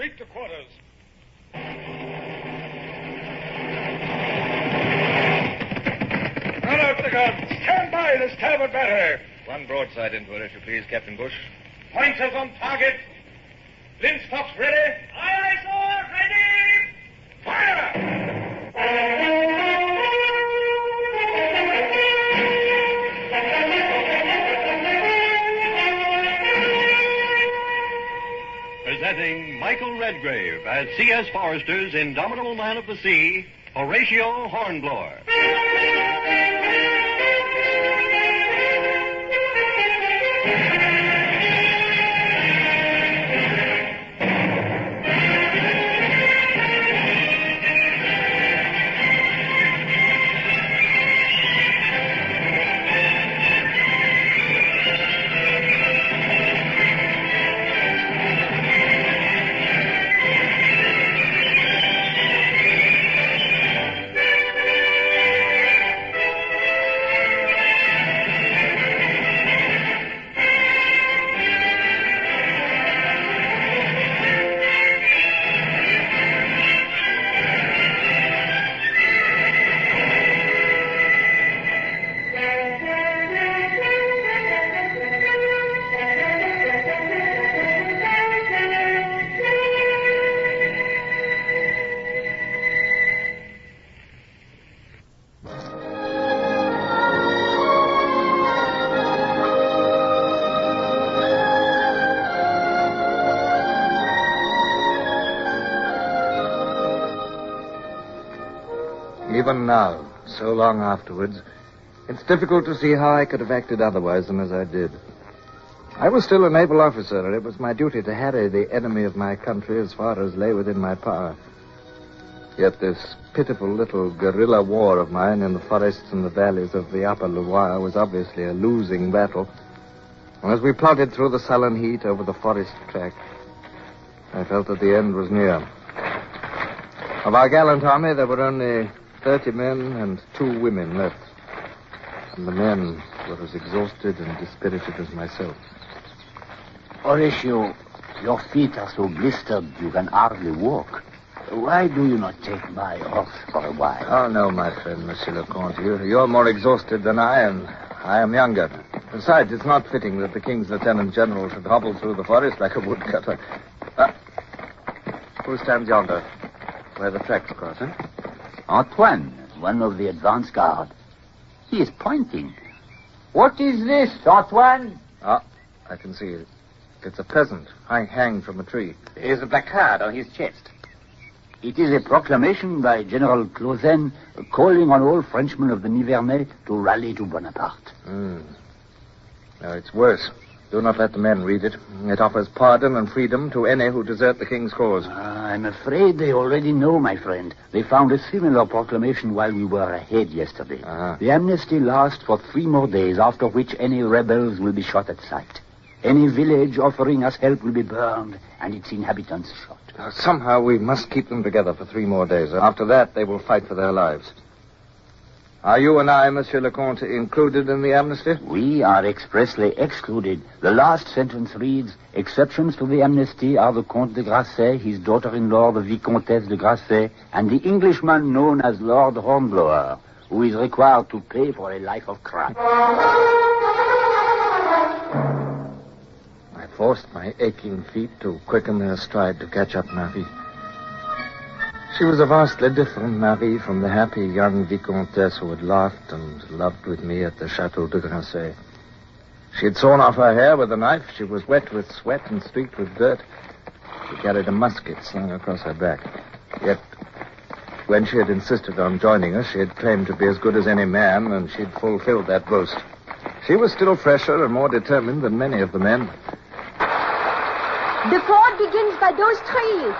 Take to quarters. Run out the guns. Stand by the starboard battery. One broadside into it, if you please, Captain Bush. Pointers on target. Linstocks ready. Aye, sir. Ready. Fire! Presenting Michael Redgrave as C.S. Forrester's indomitable man of the sea, Horatio Hornblower. Even now, so long afterwards, it's difficult to see how I could have acted otherwise than as I did. I was still a naval officer, and it was my duty to harry the enemy of my country as far as lay within my power. Yet this pitiful little guerrilla war of mine in the forests and the valleys of the upper Loire was obviously a losing battle. And as we plodded through the sullen heat over the forest track, I felt that the end was near. Of our gallant army, there were only 30 men and 2 women left. And the men were as exhausted and dispirited as myself. Horatio, your feet are so blistered you can hardly walk. Why do you not take my horse for a while? Oh, no, my friend, Monsieur le Comte. You're more exhausted than I am. I am younger. Besides, it's not fitting that the King's Lieutenant General should hobble through the forest like a woodcutter. Who stands yonder, where the tracks cross, eh? Antoine, one of the advance guard. He is pointing. What is this, Antoine? Ah, I can see it. It's a peasant hanged from a tree. There's a placard on his chest. It is a proclamation by General Clausen calling on all Frenchmen of the Nivernais to rally to Bonaparte. No, it's worse. Do not let the men read it. It offers pardon and freedom to any who desert the king's cause. I'm afraid they already know, my friend. They found a similar proclamation while we were ahead yesterday. The amnesty lasts for 3 more days, after which any rebels will be shot at sight. Any village offering us help will be burned, and its inhabitants shot. Somehow we must keep them together for 3 more days. After that, they will fight for their lives. Are you and I, Monsieur le Comte, included in the amnesty? We are expressly excluded. The last sentence reads, exceptions to the amnesty are the Comte de Grasset, his daughter-in-law, the Vicomtesse de Grasset, and the Englishman known as Lord Hornblower, who is required to pay for a life of crime. I forced my aching feet to quicken their stride to catch up Marie. She was a vastly different Marie from the happy young Vicomtesse who had laughed and loved with me at the Chateau de Grasset. She had sawn off her hair with a knife. She was wet with sweat and streaked with dirt. She carried a musket slung across her back. Yet, when she had insisted on joining us, she had claimed to be as good as any man, and she'd fulfilled that boast. She was still fresher and more determined than many of the men. The ford begins by those trees.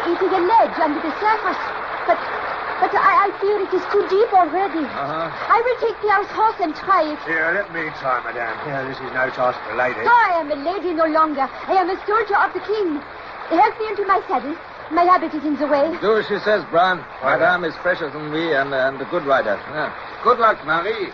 It is a ledge under the surface. But I fear it is too deep already. I will take Pierre's horse and try it. Here, let me try, madame. Here, this is no task for a lady. Oh, I am a lady no longer. I am a soldier of the king. Help me into my saddle. My habit is in the way. Do as she says, Bran. Madame is fresher than me and a good rider. Good luck, Marie.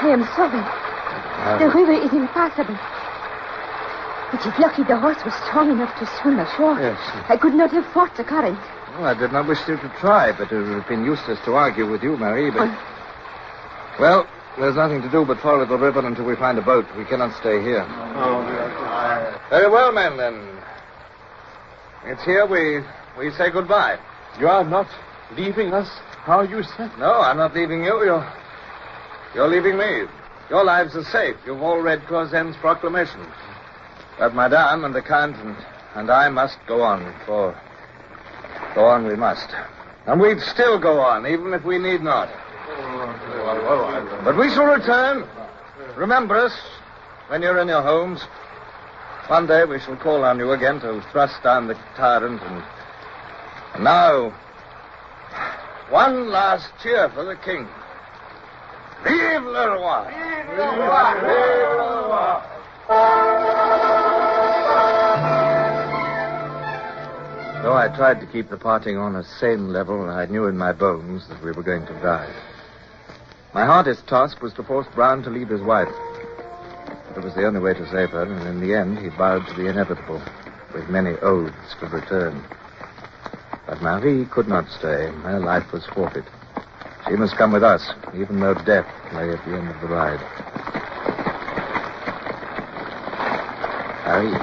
I am sorry. The river is impassable. It is lucky the horse was strong enough to swim ashore. Yes. I could not have fought the current. Well, I did not wish you to try, but it would have been useless to argue with you, Marie, but... Well, there's nothing to do but follow the river until we find a boat. We cannot stay here. Very well, men, then. It's here we say goodbye. You are not leaving us, how you said? No, I'm not leaving you. You're leaving me. Your lives are safe. You've all read Clausen's proclamation. But Madame and the Count and I must go on, for go on we must. And we'd still go on, even if we need not. But we shall return. Remember us when you're in your homes. One day we shall call on you again to thrust down the tyrant. And now, one last cheer for the king. Vive le roi! Vive le roi! Vive le roi! Though I tried to keep the parting on a sane level, I knew in my bones that we were going to die. My hardest task was to force Brown to leave his wife. It was the only way to save her, and in the end he bowed to the inevitable, with many oaths to return. But Marie could not stay. Her life was forfeit. She must come with us, even though death lay at the end of the ride. Marie,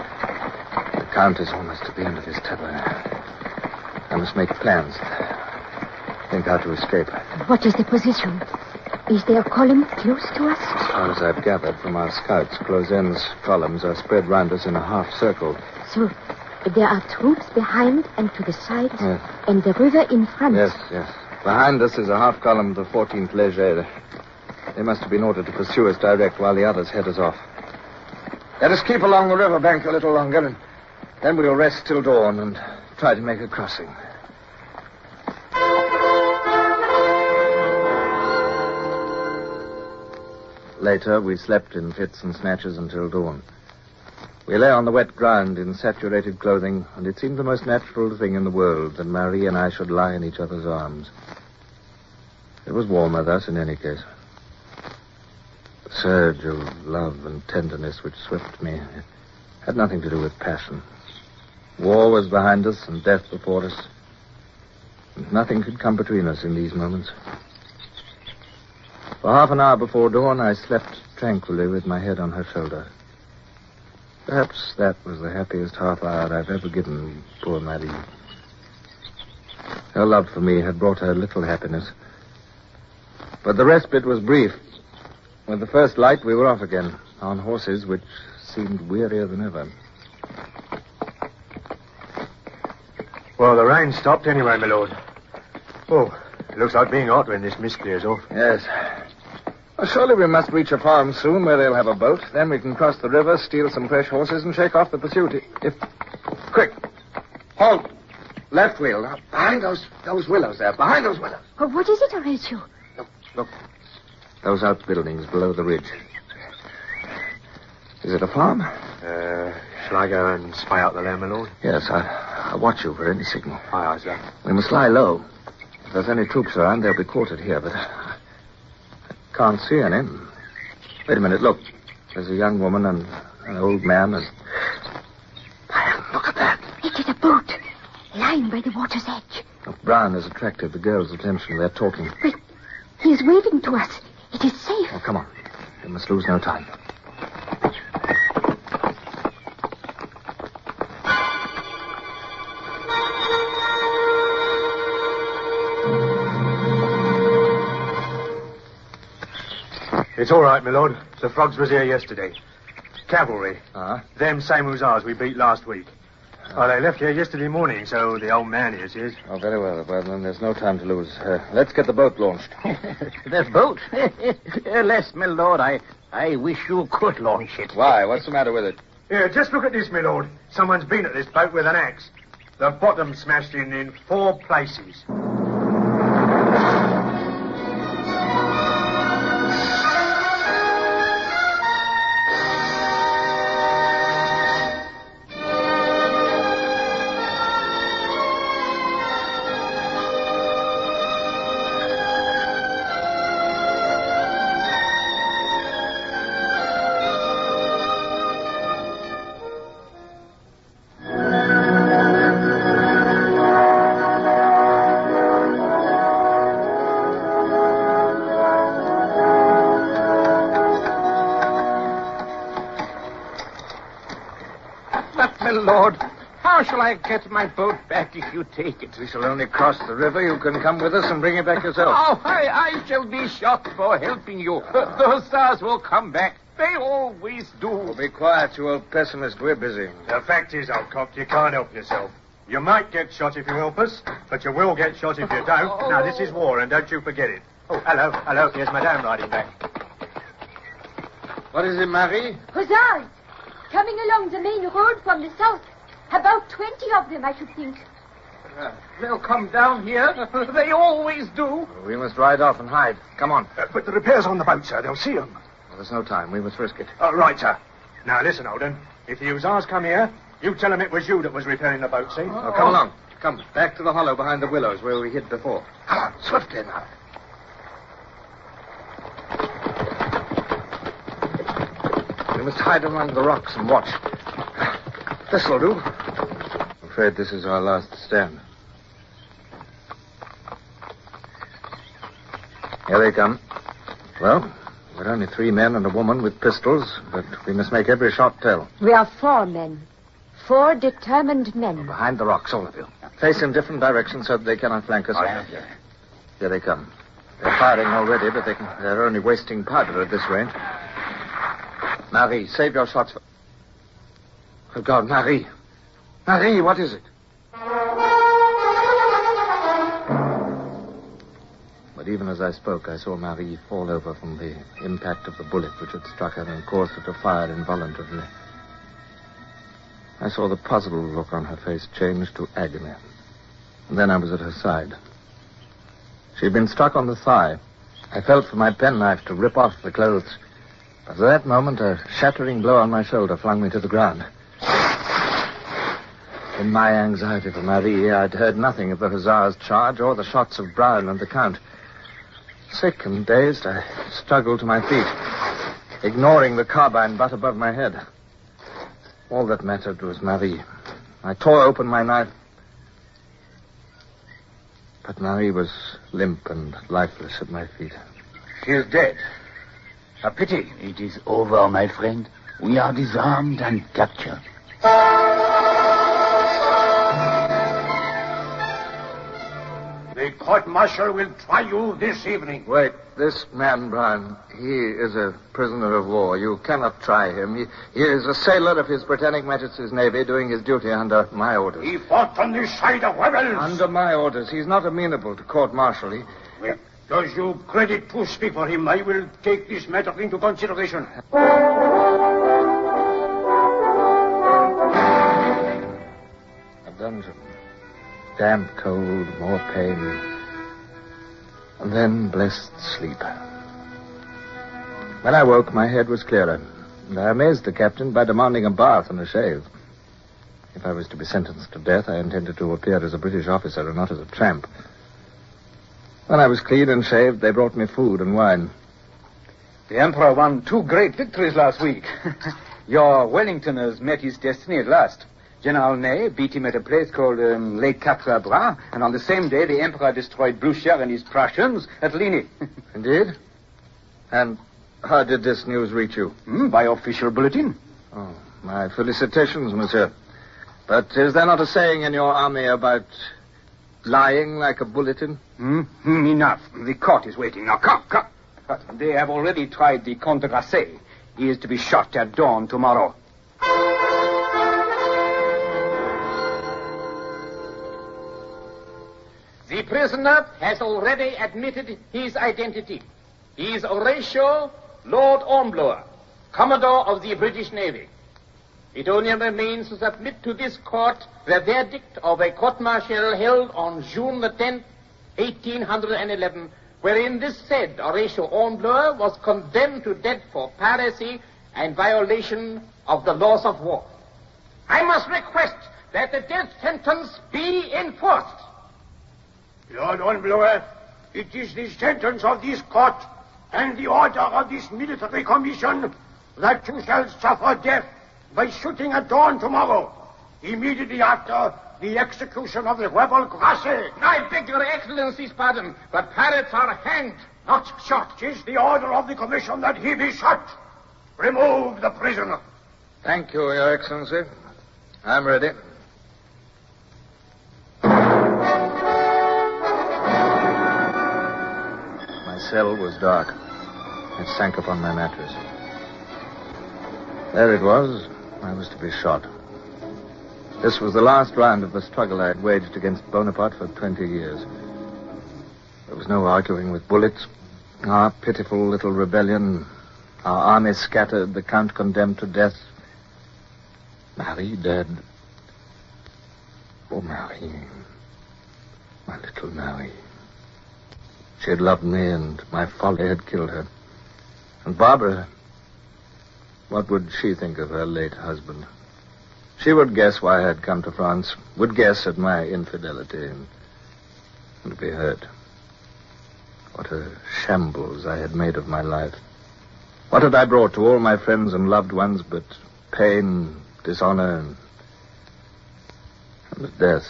the Count is almost at the end of his tether. I must make plans. Think how to escape. What is the position? Is there a column close to us? As far as I've gathered from our scouts, Clausen's columns are spread round us in a half circle. So, there are troops behind and to the sides, yes. And the river in front. Yes. Behind us is a half column of the 14th Leger. They must have been ordered to pursue us direct while the others head us off. Let us keep along the river bank a little longer, and then we'll rest till dawn and try to make a crossing. Later, we slept in fits and snatches until dawn. We lay on the wet ground in saturated clothing, and it seemed the most natural thing in the world that Marie and I should lie in each other's arms. It was warmer thus, in any case. The surge of love and tenderness which swept me had nothing to do with passion. War was behind us and death before us, and nothing could come between us in these moments. For half an hour before dawn, I slept tranquilly with my head on her shoulder. Perhaps that was the happiest half hour I've ever given poor Marie. Her love for me had brought her little happiness. But the respite was brief. With the first light, we were off again, on horses which seemed wearier than ever. Well, the rain stopped anyway, my lord. Oh, it looks like being hot when this mist clears off. Yes. Well, surely we must reach a farm soon where they'll have a boat. Then we can cross the river, steal some fresh horses, and shake off the pursuit. Quick. Halt. Left wheel. Now, behind those willows there. Behind those willows. Oh, what is it, Horatio? Look. Those outbuildings below the ridge. Is it a farm? Shall I go and spy out the land, my lord? Yes, I'll watch you for any signal. Aye, sir. We must lie low. If there's any troops around, they'll be quartered here, but I can't see any. Wait a minute, look. There's a young woman and an old man and... Look at that. It is a boat, lying by the water's edge. Look, Brown has attracted the girls' attention. They're talking. But he is waving to us. It is safe. Oh, come on. We must lose no time. It's all right, my lord. The frogs was here yesterday. Cavalry. Uh-huh. Them same hussars we beat last week. Oh, they left here yesterday morning, so the old man here says. Oh, very well. Well, then there's no time to lose. Let's get the boat launched. The boat? Less, my lord, I wish you could launch it. Why? What's the matter with it? Here, just look at this, my lord. Someone's been at this boat with an axe. The bottom smashed in 4 places. Lord. How shall I get my boat back if you take it? We shall only cross the river. You can come with us and bring it back yourself. Oh, I shall be shot for helping you. The hussars will come back. They always do. Oh, be quiet, you old pessimist. We're busy. The fact is, old cock, you can't help yourself. You might get shot if you help us, but you will get shot if you don't. Now, this is war, and don't you forget it. Oh, hello. Here's Madame riding back. What is it, Marie? Hussars! Coming along the main road from the south. About 20 of them, I should think. They'll come down here. They always do. We must ride off and hide. Come on. But the repairs on the boat, sir. They'll see them. Well, there's no time. We must risk it. Right, sir. Now, listen, Holden. If the hussars come here, you tell them it was you that was repairing the boat, see? Oh, come along. Come, back to the hollow behind the willows where we hid before. Come on, swiftly now. We must hide among the rocks and watch. This'll do. I'm afraid this is our last stand. Here they come. Well, we're only 3 men and a woman with pistols, but we must make every shot tell. We are 4 men. 4 determined men. Behind the rocks, all of you. Face in different directions so that they cannot flank us. Here they come. They're firing already, but they're only wasting powder at this range. Marie, save your shots for... Oh, God, Marie. Marie, what is it? But even as I spoke, I saw Marie fall over from the impact of the bullet which had struck her and caused her to fire involuntarily. I saw the puzzled look on her face change to agony. And then I was at her side. She had been struck on the thigh. I felt for my penknife to rip off the clothes. But at that moment, a shattering blow on my shoulder flung me to the ground. In my anxiety for Marie, I'd heard nothing of the hussars' charge or the shots of Brown and the Count. Sick and dazed, I struggled to my feet, ignoring the carbine butt above my head. All that mattered was Marie. I tore open my knife. But Marie was limp and lifeless at my feet. She is dead. A pity. It is over, my friend. We are disarmed and captured. The court-martial will try you this evening. Wait, this man, Brown, he is a prisoner of war. You cannot try him. He is a sailor of His Britannic Majesty's Navy doing his duty under my orders. He fought on the side of rebels. Under my orders. He's not amenable to court-martial. Well, does you credit to speak for him? I will take this matter into consideration. A dungeon. Damp, cold, more pain. And then blessed sleep. When I woke, my head was clearer. And I amazed the captain by demanding a bath and a shave. If I was to be sentenced to death, I intended to appear as a British officer and not as a tramp. When I was clean and shaved, they brought me food and wine. The Emperor won 2 great victories last week. Your Wellington has met his destiny at last. General Ney beat him at a place called Lake Quatre Bras, and on the same day, the Emperor destroyed Blucher and his Prussians at Ligny. Indeed? And how did this news reach you? By official bulletin. Oh, my felicitations, monsieur. But is there not a saying in your army about lying like a bulletin? Enough. The court is waiting. Now, come. They have already tried the Comte de Grasset. He is to be shot at dawn tomorrow. The prisoner has already admitted his identity. He is Horatio Lord Hornblower, Commodore of the British Navy. It only remains to submit to this court the verdict of a court-martial held on June the 10th, 1811, wherein this said Horatio Hornblower was condemned to death for piracy and violation of the laws of war. I must request that the death sentence be enforced. Lord Hornblower, it is the sentence of this court and the order of this military commission that you shall suffer death by shooting at dawn tomorrow, immediately after the execution of the rebel Grasset. I beg your excellency's pardon, but pirates are hanged, not shot. 'Tis the order of the commission that he be shot. Remove the prisoner. Thank you, Your Excellency. I'm ready. My cell was dark. It sank upon my mattress. There it was. I was to be shot. This was the last round of the struggle I had waged against Bonaparte for 20 years. There was no arguing with bullets. Our pitiful little rebellion, our army scattered, the Count condemned to death. Marie dead. Oh, Marie. My little Marie. She had loved me, and my folly had killed her. And Barbara, what would she think of her late husband? She would guess why I had come to France, would guess at my infidelity, and be hurt. What a shambles I had made of my life. What had I brought to all my friends and loved ones but pain, dishonor, and death?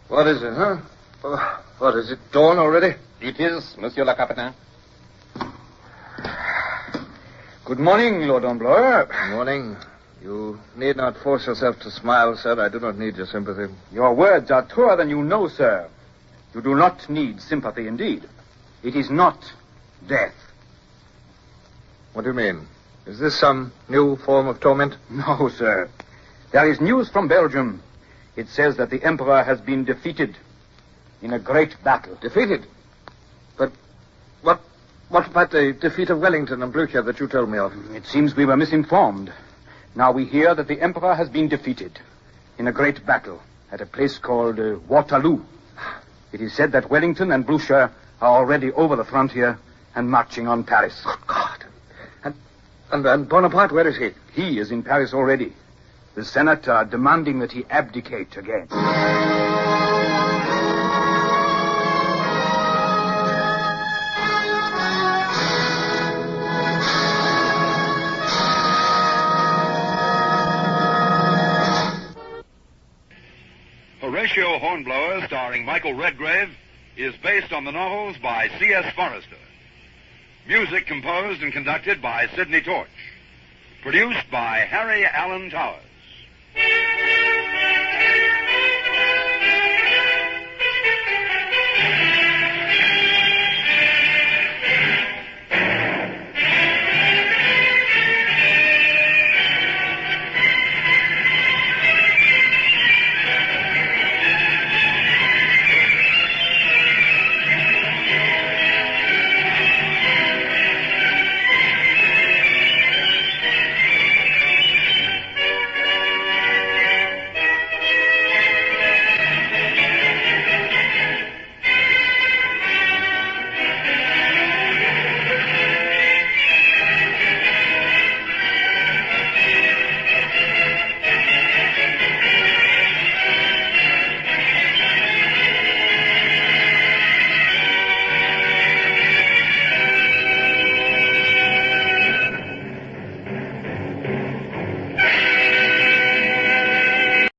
What is it, huh? What, is it dawn already? It is, Monsieur le Capitaine. Good morning, Lord Hornblower. Good morning. You need not force yourself to smile, sir. I do not need your sympathy. Your words are truer than you know, sir. You do not need sympathy, indeed. It is not death. What do you mean? Is this some new form of torment? No, sir. There is news from Belgium. It says that the Emperor has been defeated in a great battle. Defeated? But what about the defeat of Wellington and Blucher that you told me of? It seems we were misinformed. Now we hear that the Emperor has been defeated in a great battle at a place called Waterloo. It is said that Wellington and Blucher are already over the frontier and marching on Paris. Good God. And Bonaparte, where is he? He is in Paris already. The Senate are demanding that he abdicate again. Horatio Hornblower, starring Michael Redgrave, is based on the novels by C.S. Forrester. Music composed and conducted by Sidney Torch. Produced by Harry Allen Towers.